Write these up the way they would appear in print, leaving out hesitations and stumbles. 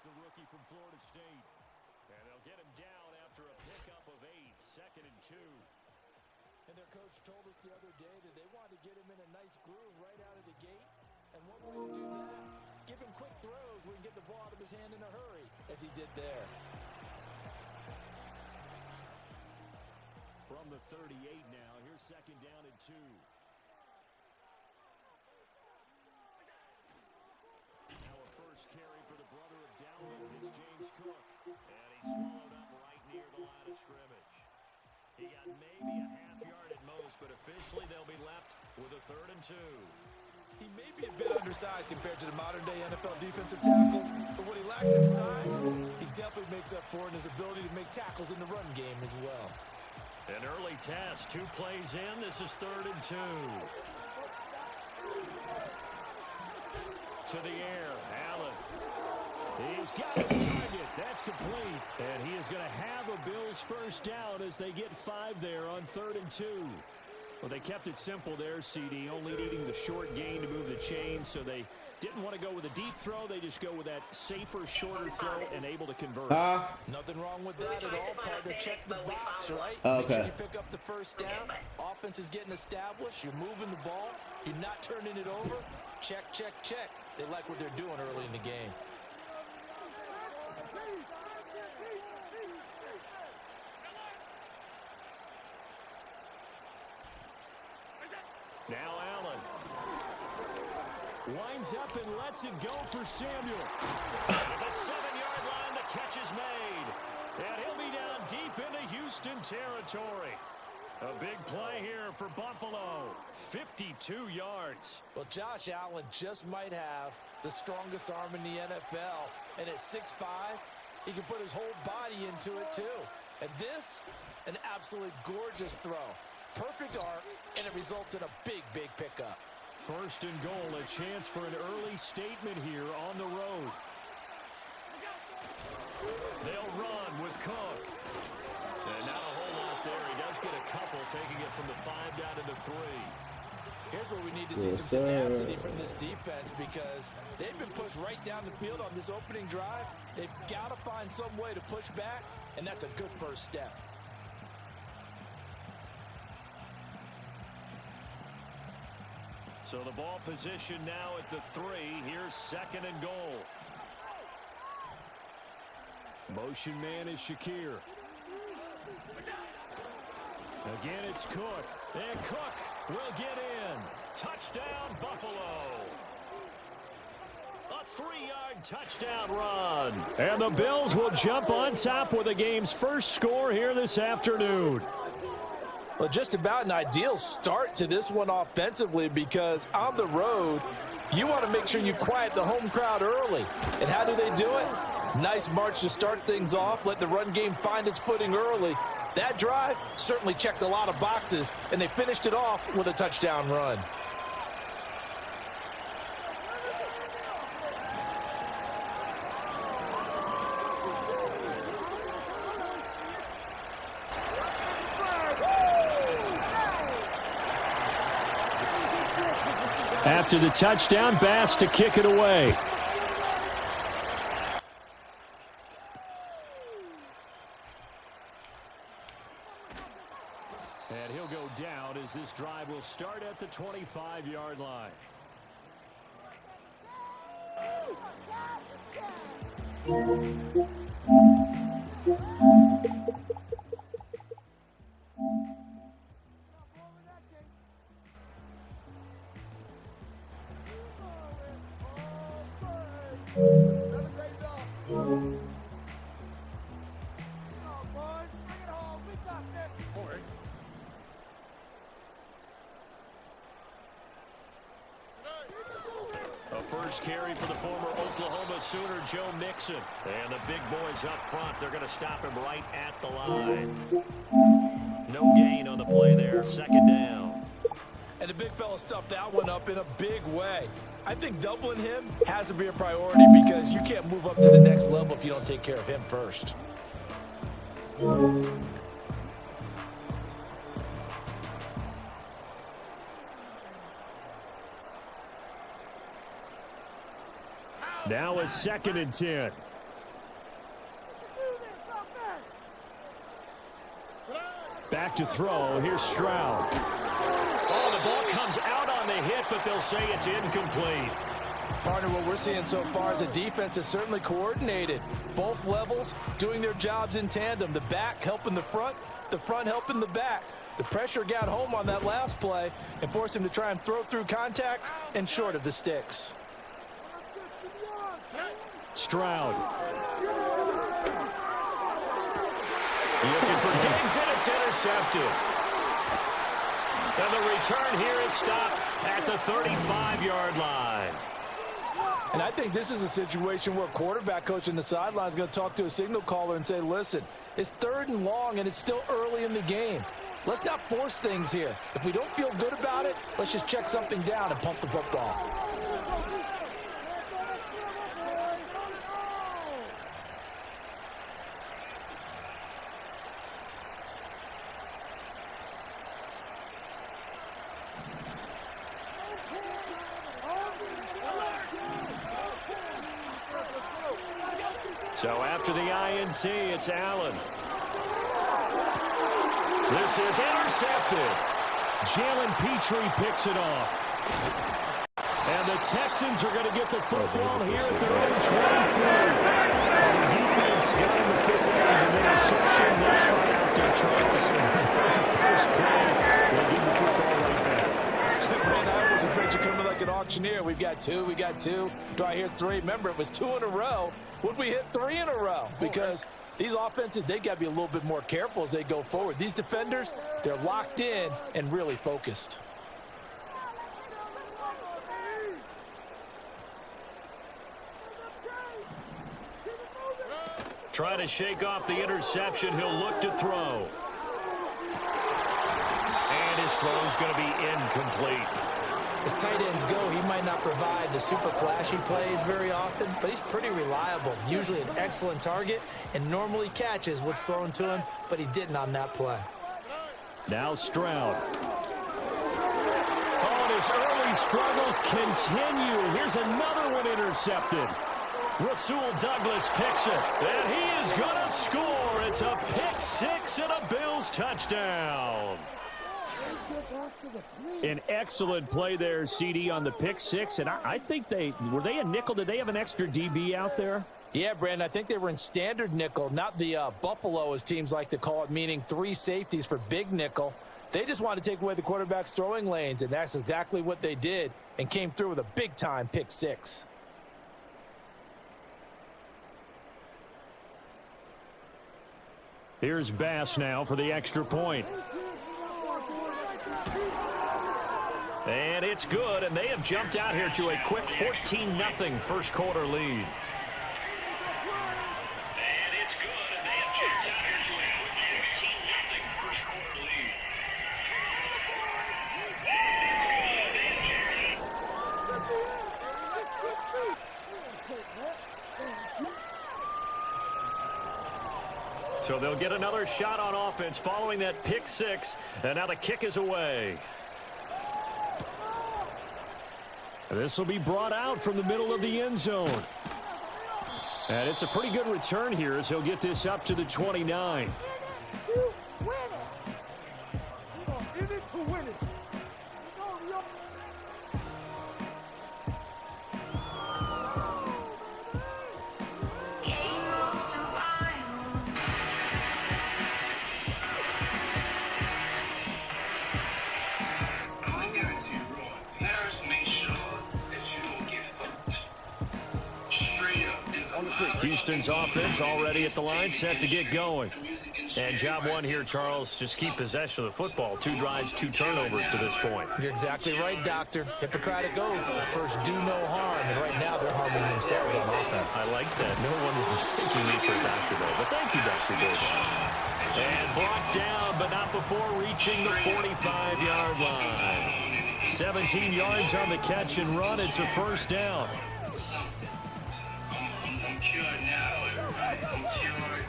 the rookie from Florida State. And they'll get him down after a pickup of 8, 2nd and 2. And their coach told us the other day that they wanted to get him in a nice groove right out of the gate. And one way to do that, give him quick throws where he can get the ball out of his hand in a hurry, as he did there. From the 38 now, here's 2nd down and 2. Now a first carry for the brother of Dalvin. It's James Cook. And he's swallowed up right near the line of scrimmage. He got maybe a half yard at most, but officially they'll be left with a 3rd and 2. He may be a bit undersized compared to the modern-day NFL defensive tackle, but what he lacks in size, he definitely makes up for in his ability to make tackles in the run game as well. An early test, 2 plays in. This is 3rd and 2. To the air, Allen. He's got his target. That's complete. And he is going to have a Bills first down as they get 5 there on 3rd and 2. Well, they kept it simple there, CD, only needing the short gain to move the chains, so they didn't want to go with a deep throw. They just go with that safer, shorter throw and able to convert. Nothing wrong with that at all, partner. Check the box, right? Okay. Make sure you pick up the first down. Offense is getting established. You're moving the ball. You're not turning it over. Check, check, check. They like what they're doing early in the game. Now Allen winds up and lets it go for Samuel. At the 7-yard line, the catch is made. And he'll be down deep into Houston territory. A big play here for Buffalo. 52 yards. Well, Josh Allen just might have the strongest arm in the NFL. And at 6'5", he can put his whole body into it, too. And this, an absolutely gorgeous throw. Perfect arc, and it results in a big, big pickup. 1st and goal, a chance for an early statement here on the road. They'll run with Cook. And not a whole lot there. He does get a couple, taking it from the 5 down to the 3. Here's where we need to see some tenacity from this defense, because they've been pushed right down the field on this opening drive. They've got to find some way to push back, and that's a good first step. So the ball position now at the 3. Here's 2nd and goal. Motion man is Shakir. Again, it's Cook. And Cook will get in. Touchdown, Buffalo. A 3-yard touchdown run. And the Bills will jump on top with the game's first score here this afternoon. Well, just about an ideal start to this one offensively, because on the road, you want to make sure you quiet the home crowd early. And how do they do it? Nice march to start things off. Let the run game find its footing early. That drive certainly checked a lot of boxes, and they finished it off with a touchdown run. After the touchdown, Bass to kick it away. And he'll go down as this drive will start at the 25-yard line. A first carry for the former Oklahoma Sooner, Joe Mixon. And the big boys up front, they're going to stop him right at the line. No gain on the play there, 2nd down. And the big fella stuffed that one up in a big way. I think doubling him has to be a priority, because you can't move up to the next level if you don't take care of him first. Now a 2nd and 10. Back to throw. Here's Stroud. Oh, the ball comes out on the hit, but they'll say it's incomplete. Partner, what we're seeing so far is the defense is certainly coordinated. Both levels doing their jobs in tandem. The back helping the front helping the back. The pressure got home on that last play and forced him to try and throw through contact and short of the sticks. Stroud. Looking for Diggs, and it's intercepted. And the return here is stopped at the 35-yard line. And I think this is a situation where a quarterback coach in the sideline is going to talk to a signal caller and say, listen, it's 3rd and long, and it's still early in the game. Let's not force things here. If we don't feel good about it, let's just check something down and pump the football. So after the INT, it's Allen. This is intercepted. Jalen Petrie picks it off. And the Texans are going to get the football here at their own 23. And the defense got him the football and an interception. They try out their Charles in the very first play. They give the football right back. Man, I almost expect you coming like an auctioneer. We got two. Do I hear 3? Remember, it was 2 in a row. Would we hit 3 in a row? Because these offenses, they got to be a little bit more careful as they go forward. These defenders, they're locked in and really focused. Trying to shake off the interception. He'll look to throw. And his throw's going to be incomplete. As tight ends go, he might not provide the super flashy plays very often, but he's pretty reliable, usually an excellent target, and normally catches what's thrown to him, but he didn't on that play. Now Stroud. Oh, and his early struggles continue. Here's another one intercepted. Rasul Douglas picks it, and he is going to score. It's a pick 6 and a Bills touchdown. An excellent play there, CD, on the pick 6, and I think were they a nickel? Did they have an extra DB out there? Yeah, Brandon, I think they were in standard nickel, not the Buffalo, as teams like to call it, meaning 3 safeties for big nickel. They just wanted to take away the quarterback's throwing lanes, and that's exactly what they did and came through with a big-time pick 6. Here's Bass now for the extra point. And it's good, and they have jumped out here to a quick 14-0 first quarter lead. And it's good, and they have jumped out here to a quick 14-0 first quarter lead. And it's good, and they have jumped out. So they'll get another shot on offense following that pick 6, and now the kick is away. This will be brought out from the middle of the end zone. And it's a pretty good return here as he'll get this up to the 29. Houston's offense already at the line, set to get going. And job one here, Charles, just keep possession of the football. 2 drives, 2 turnovers to this point. You're exactly right, Doctor. Hippocratic oath. First, do no harm. And right now, they're harming themselves on offense. I like that. No one is mistaking me for a doctor, though. But thank you, Dr. Davis. And brought down, but not before reaching the 45-yard line. 17 yards on the catch and run. It's a first down. I'm cured now, everybody. I'm cured.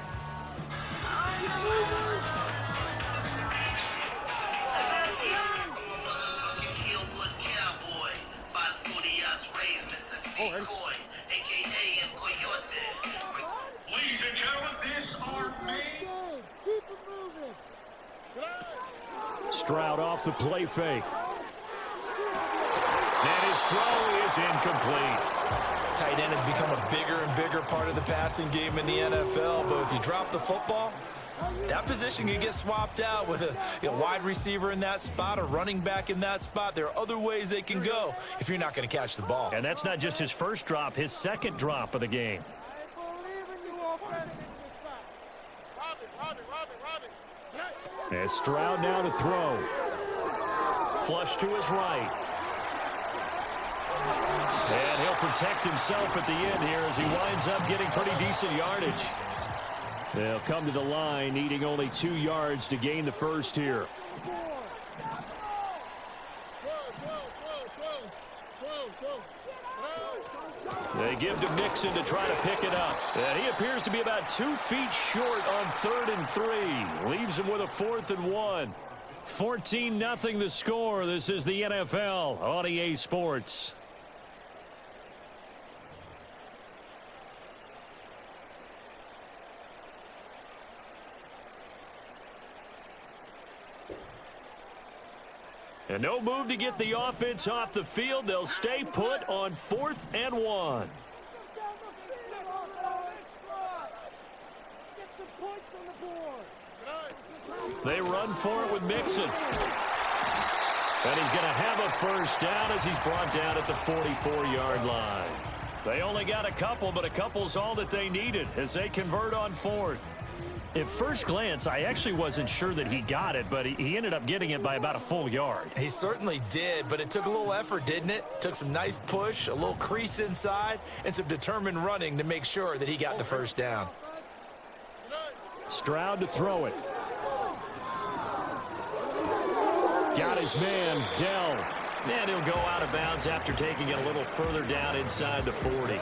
Heel-blood cowboy. 540 us raised Mr. Secoy, a.k.a. El Coyote. Ladies and gentlemen, this are me. Keep it moving. Stroud off the play fake. And his throw is incomplete. Tight end has become a bigger and bigger part of the passing game in the NFL, but if you drop the football, that position can get swapped out with a wide receiver in that spot, a running back in that spot. There are other ways they can go if you're not going to catch the ball. And that's not just his first drop, his second drop of the game. As Stroud now to throw. Flush to his right. And he'll protect himself at the end here as he winds up getting pretty decent yardage. They'll come to the line, needing only 2 yards to gain the first here. They give to Mixon to try to pick it up. And he appears to be about 2 feet short on 3rd and 3. Leaves him with a 4th and 1. 14-0 the score. This is the NFL on EA Sports. And no move to get the offense off the field. They'll stay put on 4th and 1. They run for it with Mixon. And he's going to have a first down as he's brought down at the 44-yard line. They only got a couple, but a couple's all that they needed as they convert on 4th. At first glance, I actually wasn't sure that he got it, but he ended up getting it by about a full yard. He certainly did, but it took a little effort, didn't it? Took some nice push, a little crease inside, and some determined running to make sure that he got the first down. Stroud to throw it. Got his man, Dell. And he'll go out of bounds after taking it a little further down inside the 40.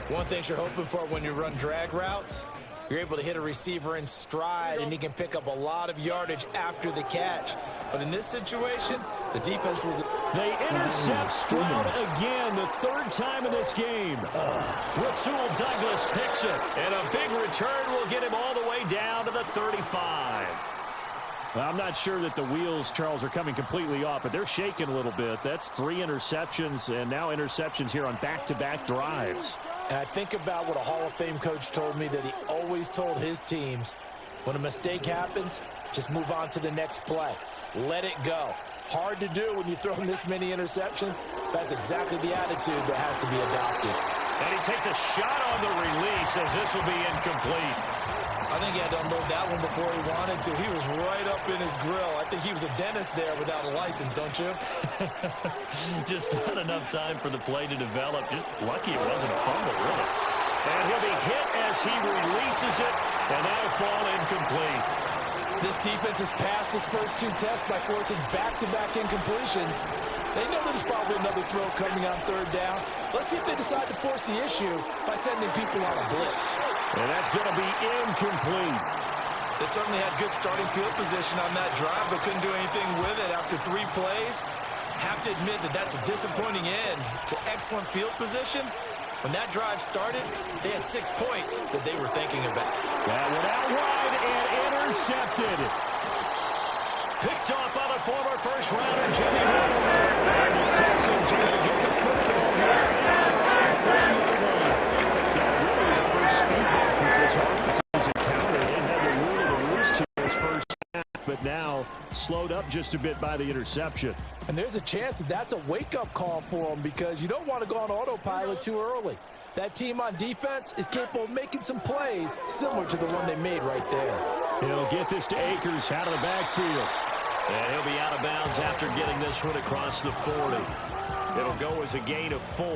One thing you're hoping for when you run drag routes, you're able to hit a receiver in stride, and he can pick up a lot of yardage after the catch. But in this situation, the defense was... They intercept Stroud again, the 3rd time in this game. Rasul Douglas picks it, and a big return will get him all the way down to the 35. Well, I'm not sure that the wheels, Charles, are coming completely off, but they're shaking a little bit. That's 3 interceptions, and now interceptions here on back-to-back drives. And I think about what a Hall of Fame coach told me, that he always told his teams, when a mistake happens, just move on to the next play. Let it go. Hard to do when you throw this many interceptions. That's exactly the attitude that has to be adopted. And he takes a shot on the release as this will be incomplete. I think he had to unload that one before he wanted to. He was right up in his grill. I think he was a dentist there without a license, don't you? Just not enough time for the play to develop. Just lucky it wasn't a fumble, really. And he'll be hit as he releases it, and that'll fall incomplete. This defense has passed its first 2 tests by forcing back-to-back incompletions. They know there's probably another throw coming on 3rd down. Let's see if they decide to force the issue by sending people on a blitz. And that's going to be incomplete. They certainly had good starting field position on that drive, but couldn't do anything with it after 3 plays. Have to admit that that's a disappointing end to excellent field position. When that drive started, they had 6 points that they were thinking about. That went out wide and intercepted. Picked off by the former first-rounder, Jimmy Ward. And the Texans are going to get the football here at the 40-yard line. So really the first speed bump that this offense has encountered. They had the rule of the roost here in this first half, but now slowed up just a bit by the interception. And there's a chance that that's a wake-up call for them, because you don't want to go on autopilot too early. That team on defense is capable of making some plays similar to the one they made right there. He'll get this to Akers out of the backfield. And he'll be out of bounds after getting this one across the 40. It'll go as a gain of 4,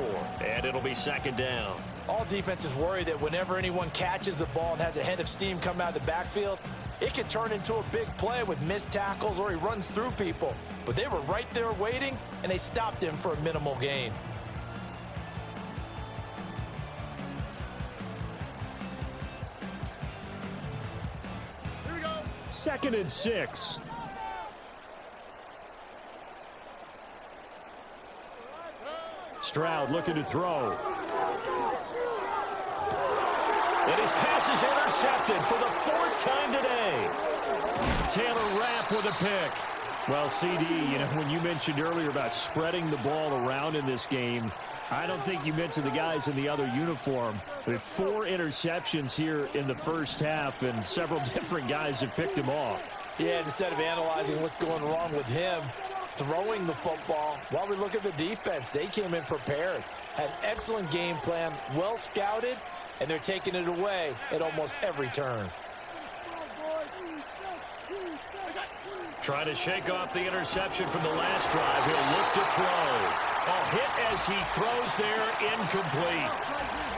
and it'll be 2nd down. All defenses worry that whenever anyone catches the ball and has a head of steam come out of the backfield, it could turn into a big play with missed tackles or he runs through people. But they were right there waiting, and they stopped him for a minimal gain. Here we go. 2nd and 6. Stroud looking to throw. And his pass is intercepted for the 4th time today. Taylor Rapp with a pick. Well, CD, when you mentioned earlier about spreading the ball around in this game, I don't think you mentioned the guys in the other uniform. We have 4 interceptions here in the first half, and several different guys have picked him off. Yeah, instead of analyzing what's going wrong with him, throwing the football, while we look at the defense, they came in prepared, had an excellent game plan, well scouted, and they're taking it away at almost every turn. Trying to shake off the interception from the last drive. He'll look to throw. A hit as he throws there, incomplete.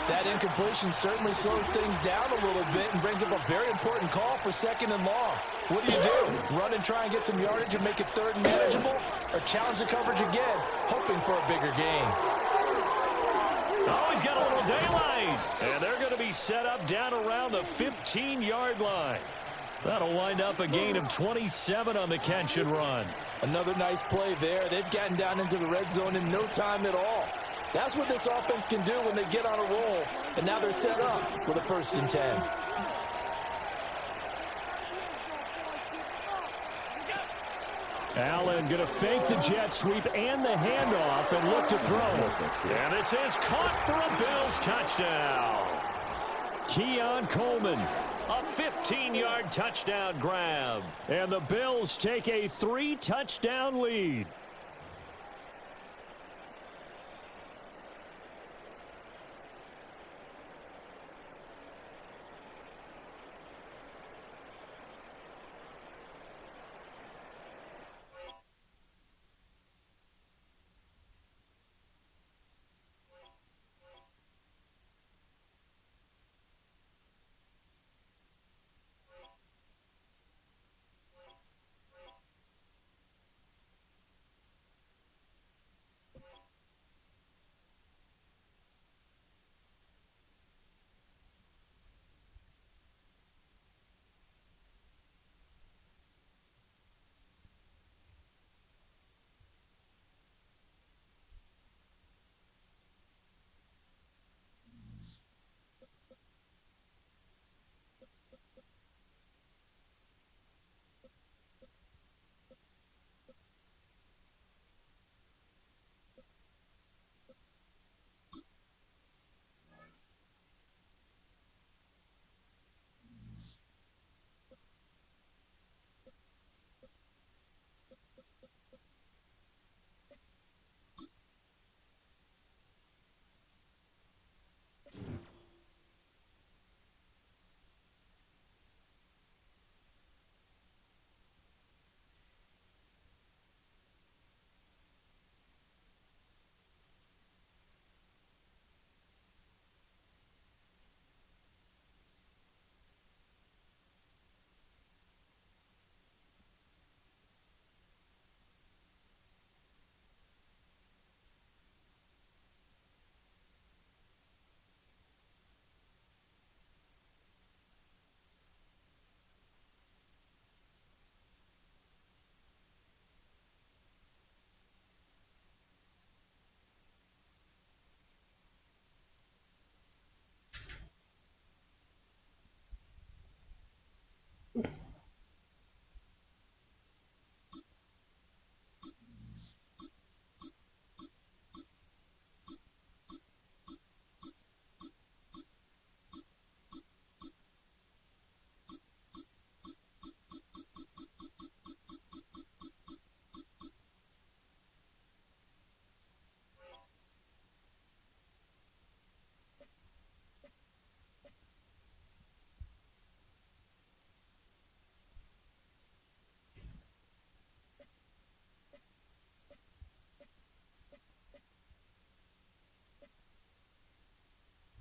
That incompletion certainly slows things down a little bit and brings up a very important call for 2nd and long. What do? Run and try and get some yardage and make it 3rd and manageable? Or challenge the coverage again, hoping for a bigger gain? Oh, he's got a little daylight. And they're going to be set up down around the 15-yard line. That'll wind up a gain of 27 on the catch and run. Another nice play there. They've gotten down into the red zone in no time at all. That's what this offense can do when they get on a roll. And now they're set up with a 1st and 10. Allen going to fake the jet sweep and the handoff and look to throw. And this is caught for a Bills touchdown. Keon Coleman, a 15-yard touchdown grab. And the Bills take a 3-touchdown lead.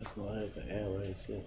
That's why I have the air race, yeah.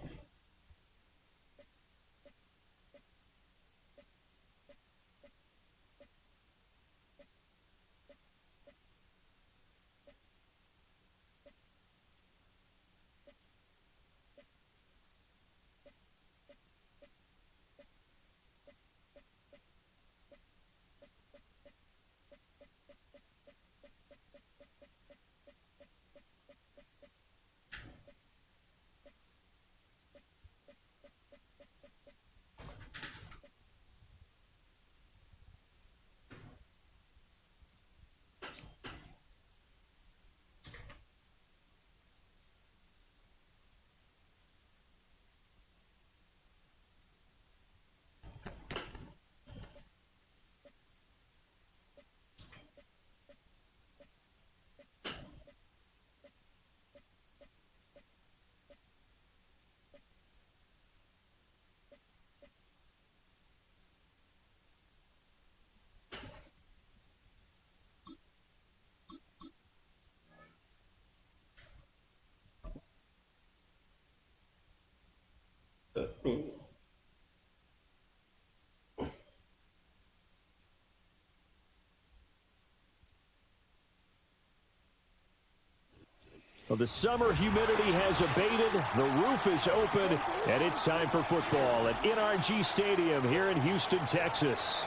Well, the summer humidity has abated, the roof is open, and it's time for football at NRG Stadium here in Houston, Texas.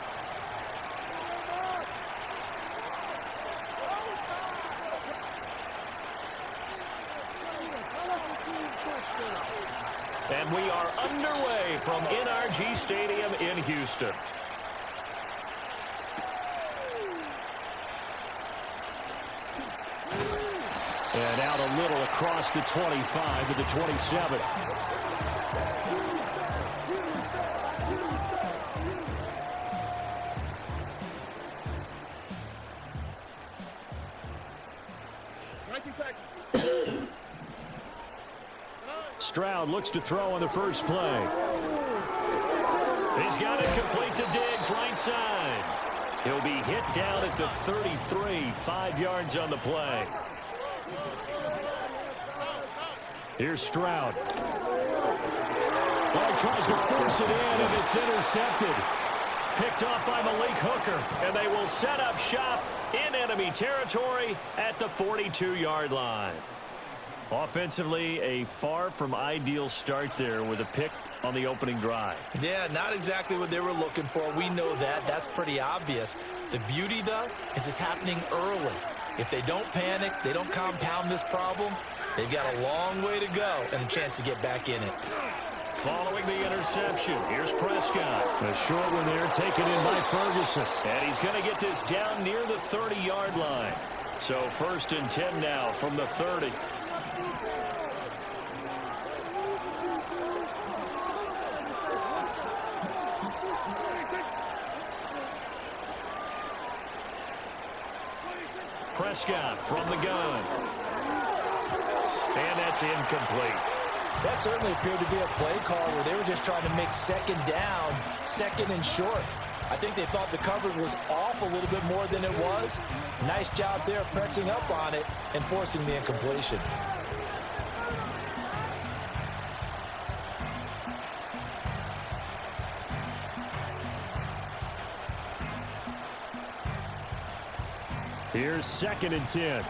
And we are underway from NRG Stadium in Houston. And out a little across the 25 to the 27. Stroud looks to throw on the first play. He's got it complete to Diggs, right side. He'll be hit down at the 33, 5 yards on the play. Here's Stroud. Well, tries to force it in, and it's intercepted. Picked off by Malik Hooker, and they will set up shop in enemy territory at the 42-yard line. Offensively, a far from ideal start there with a pick on the opening drive. Yeah, not exactly what they were looking for. We know that. That's pretty obvious. The beauty, though, is it's happening early. If they don't panic, they don't compound this problem, they've got a long way to go and a chance to get back in it. Following the interception, here's Prescott. A short one there taken in by Ferguson. And he's going to get this down near the 30-yard line. So 1st and 10 now from the 30. Prescott from the gun. And that's incomplete. That certainly appeared to be a play call where they were just trying to make second down, second and short. I think they thought the coverage was off a little bit more than it was. Nice job there pressing up on it and forcing the incompletion. Here's 2nd and 10.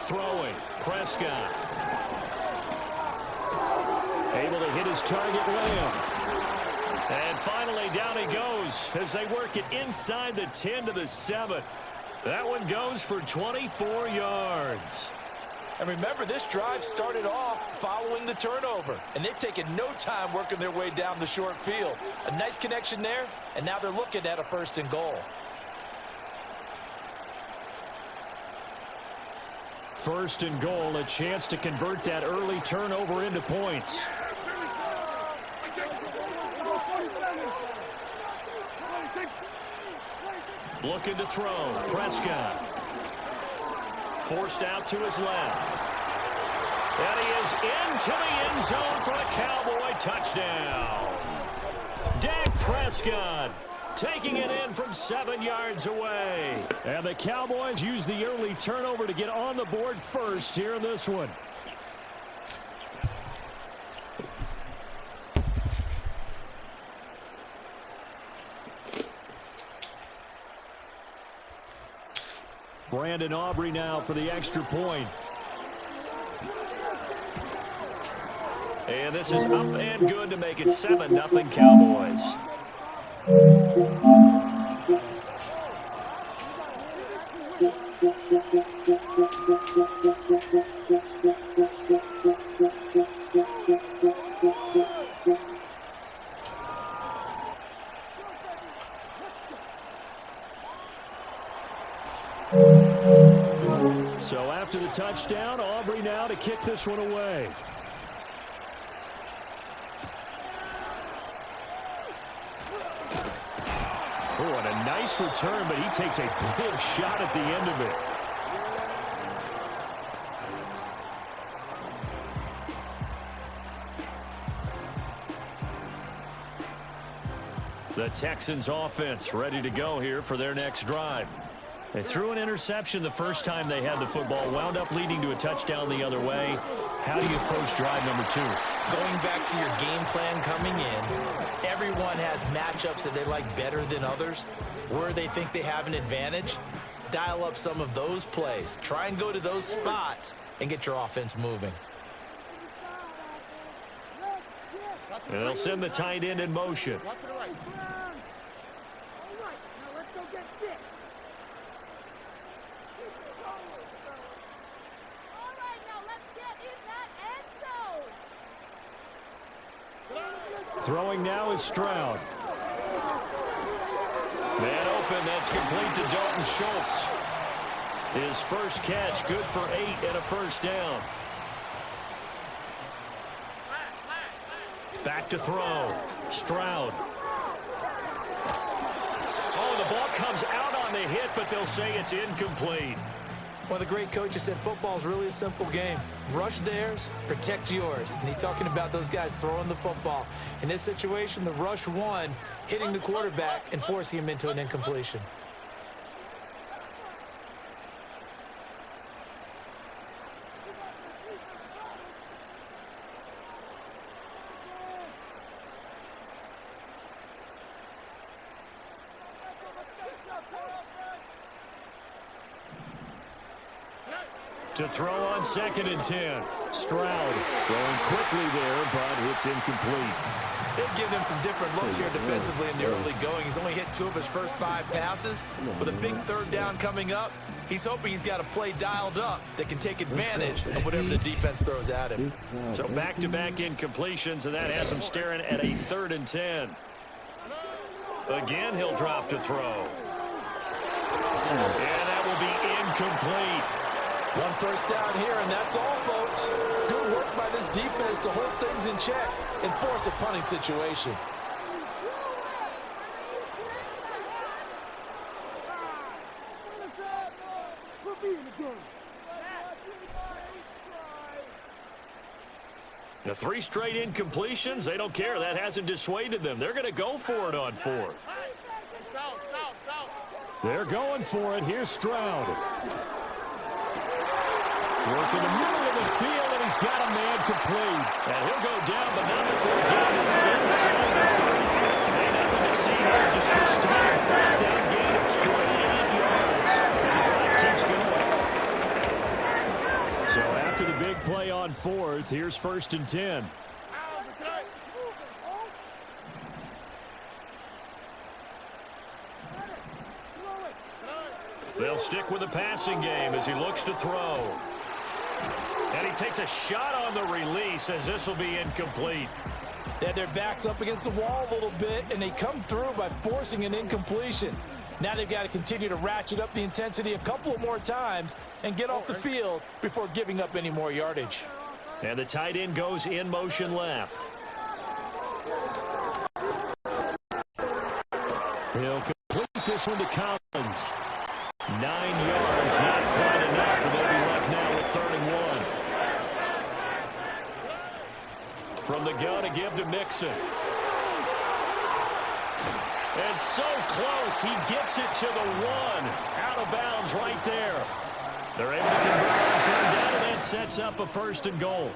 Throwing, Prescott. Able to hit his target, Lamb. And finally down he goes as they work it inside the 10 to the 7. That one goes for 24 yards. And remember, this drive started off following the turnover, and they've taken no time working their way down the short field. A nice connection there, and now they're looking at a 1st and goal. 1st and goal, a chance to convert that early turnover into points. Looking to throw, Prescott. Forced out to his left. And he is into the end zone for a Cowboy touchdown. Dak Prescott taking it in from 7 yards away. And the Cowboys use the early turnover to get on the board first here in this one. Brandon Aubrey now for the extra point. And this is up and good to make it 7-0 Cowboys. So after the touchdown, Aubrey now to kick this one away. Oh, and a nice return, but he takes a big shot at the end of it. The Texans offense ready to go here for their next drive. They threw an interception the first time they had the football, wound up leading to a touchdown the other way. How do you approach drive number 2? Going back to your game plan coming in, everyone has matchups that they like better than others. Where they think they have an advantage, dial up some of those plays. Try and go to those spots and get your offense moving. And they'll send the tight end in motion. Throwing now is Stroud. Man open, that's complete to Dalton Schultz. His first catch, good for 8 and a first down. Back to throw. Stroud. Oh, the ball comes out on the hit, but they'll say it's incomplete. One of the great coaches said football is really a simple game. Rush theirs, protect yours. And he's talking about those guys throwing the football. In this situation, the rush won, hitting the quarterback and forcing him into an incompletion. To throw on 2nd and 10. Stroud throwing quickly there, but it's incomplete. They've given him some different looks here defensively in the early going. He's only hit 2 of his first 5 passes. With a big 3rd down coming up, he's hoping he's got a play dialed up that can take advantage of whatever the defense throws at him. So back-to-back incompletions, and that has him staring at a 3rd and 10. Again, he'll drop to throw. And that will be incomplete. 1 first down here, and that's all, folks. Good work by this defense to hold things in check and force a punting situation. The 3 straight incompletions, they don't care. That hasn't dissuaded them. They're going to go for it on 4th. They're going for it. Here's Stroud. Working the middle of the field, and he's got a man complete. And he'll go down, but not before he gets inside the 30. Ain't nothing to see here. Just your standard 4th down gain of 28 yards. And the drive keeps going. So after the big play on 4th, here's 1st and 10. They'll stick with the passing game as he looks to throw. And he takes a shot on the release as this will be incomplete. They had their backs up against the wall a little bit, and they come through by forcing an incompletion. Now they've got to continue to ratchet up the intensity a couple of more times and get off the field before giving up any more yardage. And the tight end goes in motion left. He'll complete this one to Collins. 9 yards, not quite enough, and they'll be left now with 3rd and 1. From the gun, a give to Mixon. And so close, he gets it to the 1. Out of bounds right there. They're able to convert on 3rd down, and that sets up a 1st and goal.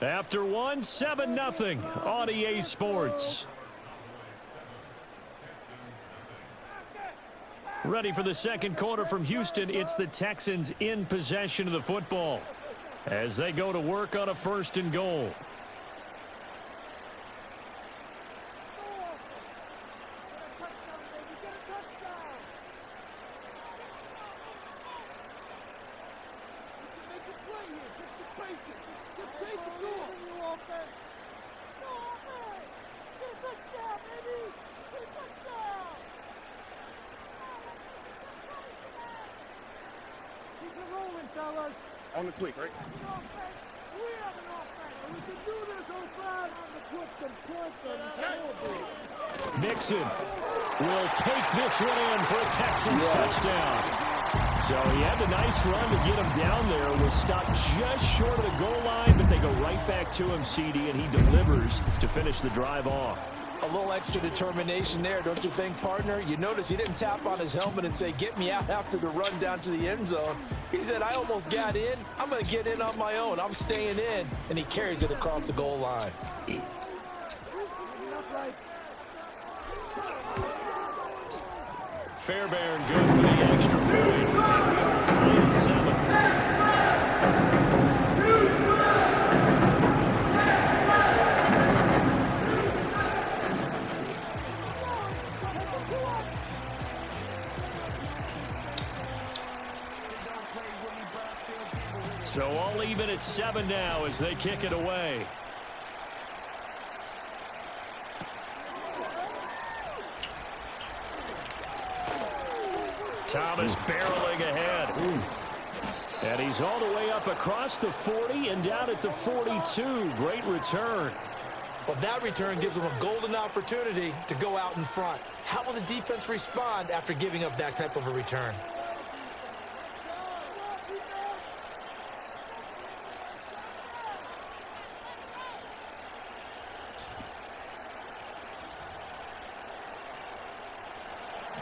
After 1, 7-0 on EA Sports. Ready for the second quarter from Houston. It's the Texans in possession of the football as they go to work on a 1st and goal. On the quick, right? Mixon will take this one in for a Texans touchdown. So he had a nice run to get him down there. Was stopped just short of the goal line, but they go right back to him, CD, and he delivers to finish the drive off. A little extra determination there, don't you think, partner? You notice he didn't tap on his helmet and say, get me out after the run down to the end zone. He said, I almost got in. I'm going to get in on my own. I'm staying in. And he carries it across the goal line. Fairbairn good with the extra point. And we are tied at 7. So all even at 7 now as they kick it away. Thomas barreling ahead. And he's all the way up across the 40 and down at the 42. Great return. Well, that return gives them a golden opportunity to go out in front. How will the defense respond after giving up that type of a return?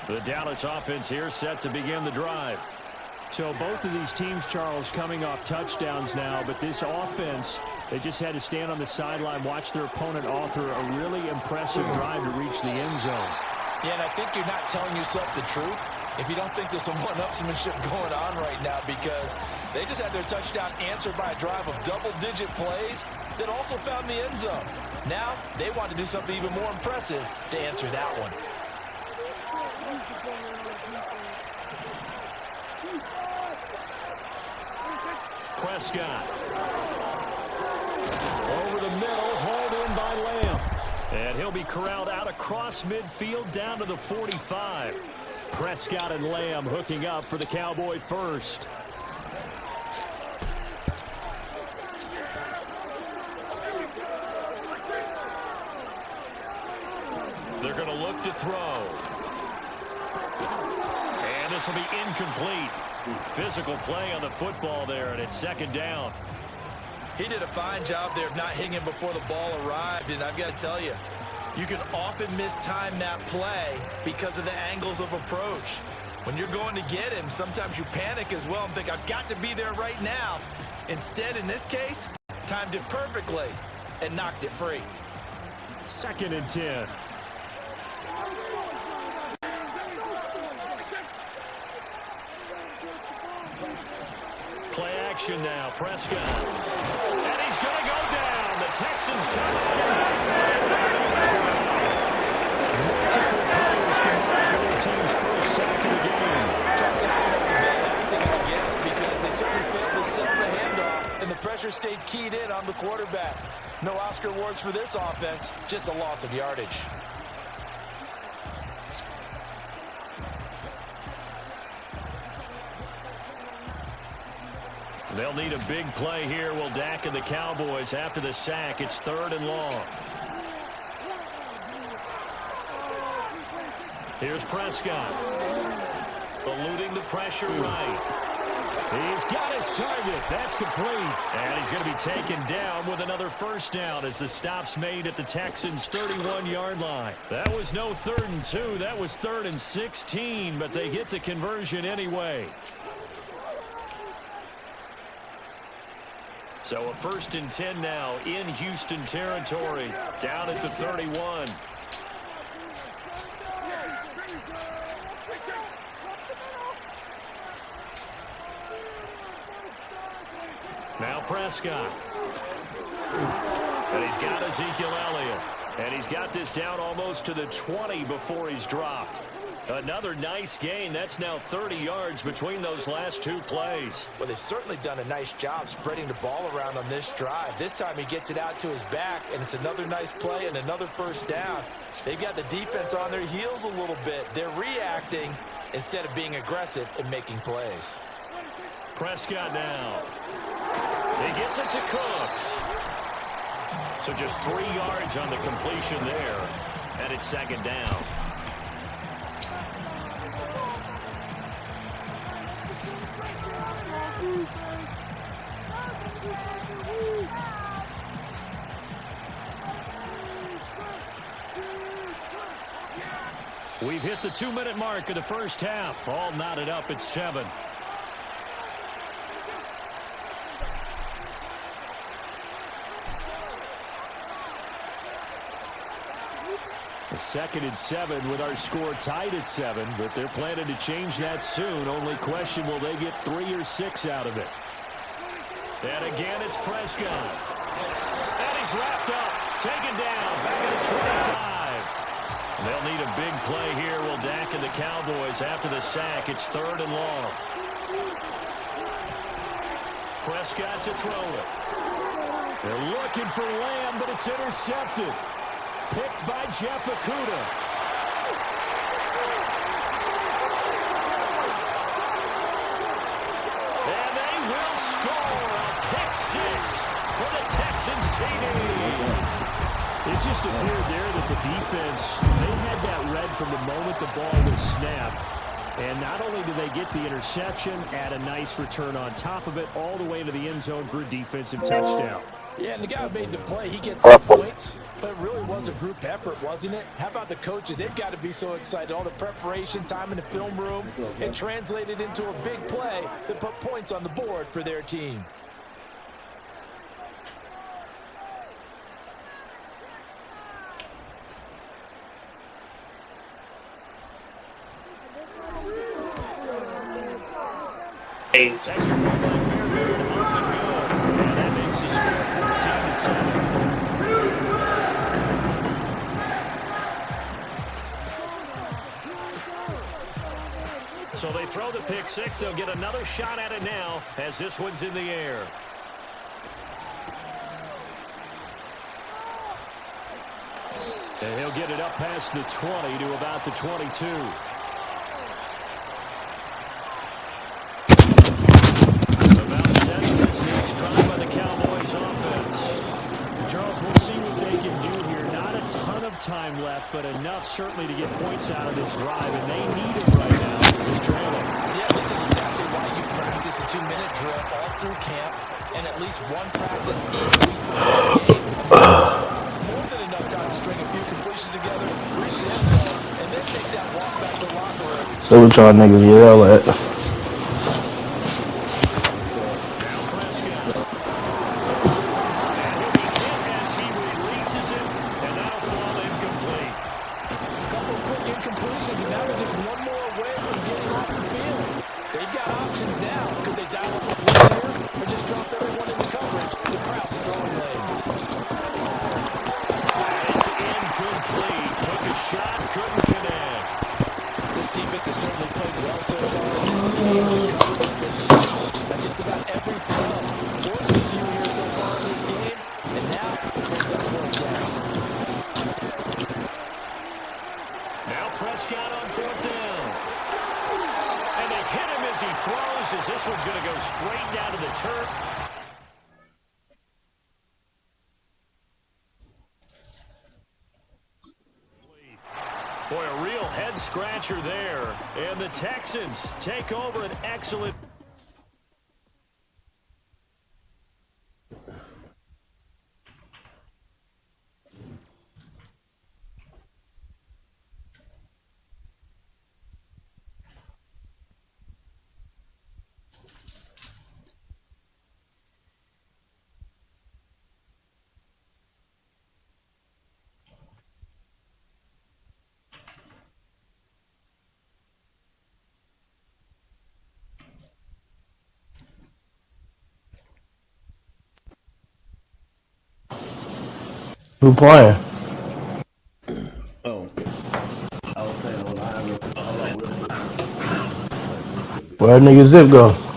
The Dallas offense here set to begin the drive. So both of these teams, Charles, coming off touchdowns now, but this offense, they just had to stand on the sideline, watch their opponent author a really impressive drive to reach the end zone. Yeah, and I think you're not telling yourself the truth if you don't think there's some one-upsmanship going on right now, because they just had their touchdown answered by a drive of double-digit plays that also found the end zone. Now they want to do something even more impressive to answer that one. Prescott. Over the middle, hauled in by Lamb. And he'll be corralled out across midfield down to the 45. Prescott and Lamb hooking up for the Cowboy first. They're going to look to throw. And this will be incomplete. Physical play on the football there, and it's second down. He did a fine job there of not hitting him before the ball arrived, and I've got to tell you, you can often mistime that play because of the angles of approach. When you're going to get him, sometimes you panic as well and think, I've got to be there right now. Instead, in this case, timed it perfectly and knocked it free. 2nd and 10. Play action now, Prescott. And he's going to go down. The Texans come out ahead. Multiple players combined for their team's first sack of the game. Chalk that one up to bad acting, I guess, because they certainly failed to sell the handoff, and the pressure stayed keyed in on the quarterback. No Oscar awards for this offense, just a loss of yardage. They'll need a big play here, will Dak and the Cowboys. After the sack, it's 3rd and long. Here's Prescott. Eluding the pressure right. He's got his target. That's complete. And he's going to be taken down with another first down as the stop's made at the Texans' 31-yard line. That was no 3rd and 2. That was 3rd and 16, but they get the conversion anyway. So a 1st and 10 now in Houston territory, down at the 31. Now Prescott. And he's got Ezekiel Elliott. And he's got this down almost to the 20 before he's dropped. Another nice gain. That's now 30 yards between those last 2 plays. Well, they've certainly done a nice job spreading the ball around on this drive. This time he gets it out to his back, and it's another nice play and another first down. They've got the defense on their heels a little bit. They're reacting instead of being aggressive and making plays. Prescott now. He gets it to Cooks. So just 3 yards on the completion there, and it's 2nd down. We've hit the 2-minute mark of the first half. All knotted up at 7. A 2nd and 7 with our score tied at 7, but they're planning to change that soon. Only question, will they get 3 or 6 out of it? And again, it's Prescott. And he's wrapped up, taken down, back at the 25. They'll need a big play here. Will Dak and the Cowboys after the sack. It's 3rd and long. Prescott to throw it. They're looking for Lamb, but it's intercepted. Picked by Jeff Okudah. And they will score a pick 6 for the Texans TD. It just appeared there that the defense, they had that read from the moment the ball was snapped. And not only did they get the interception, add a nice return on top of it, all the way to the end zone for a defensive touchdown. Yeah, and the guy who made the play, he gets some points, but it really was a group effort, wasn't it? How about the coaches? They've got to be so excited. All the preparation, time in the film room, it translated into a big play that put points on the board for their team. Extra point by Fairbairn on the good. And that makes the score 14-7. So they throw the pick 6. They'll get another shot at it now as this one's in the air. And he'll get it up past the 20 to about the 22. This next drive by the Cowboys offense. Charles, we'll see what they can do here. Not a ton of time left, but enough certainly to get points out of this drive, and they need it right now. They're trailing. Yeah, this is exactly why you practice a 2-minute drill all through camp and at least one practice each week before the game. More than enough time to string a few completions together, reach the end zone, and then make that walk back to the locker room. So what y'all niggas yell at? This one's going to go straight down to the turf. Boy, a real head-scratcher there. And the Texans take over an excellent... Who playing? Oh. I was playing on live. Where nigga Zip go?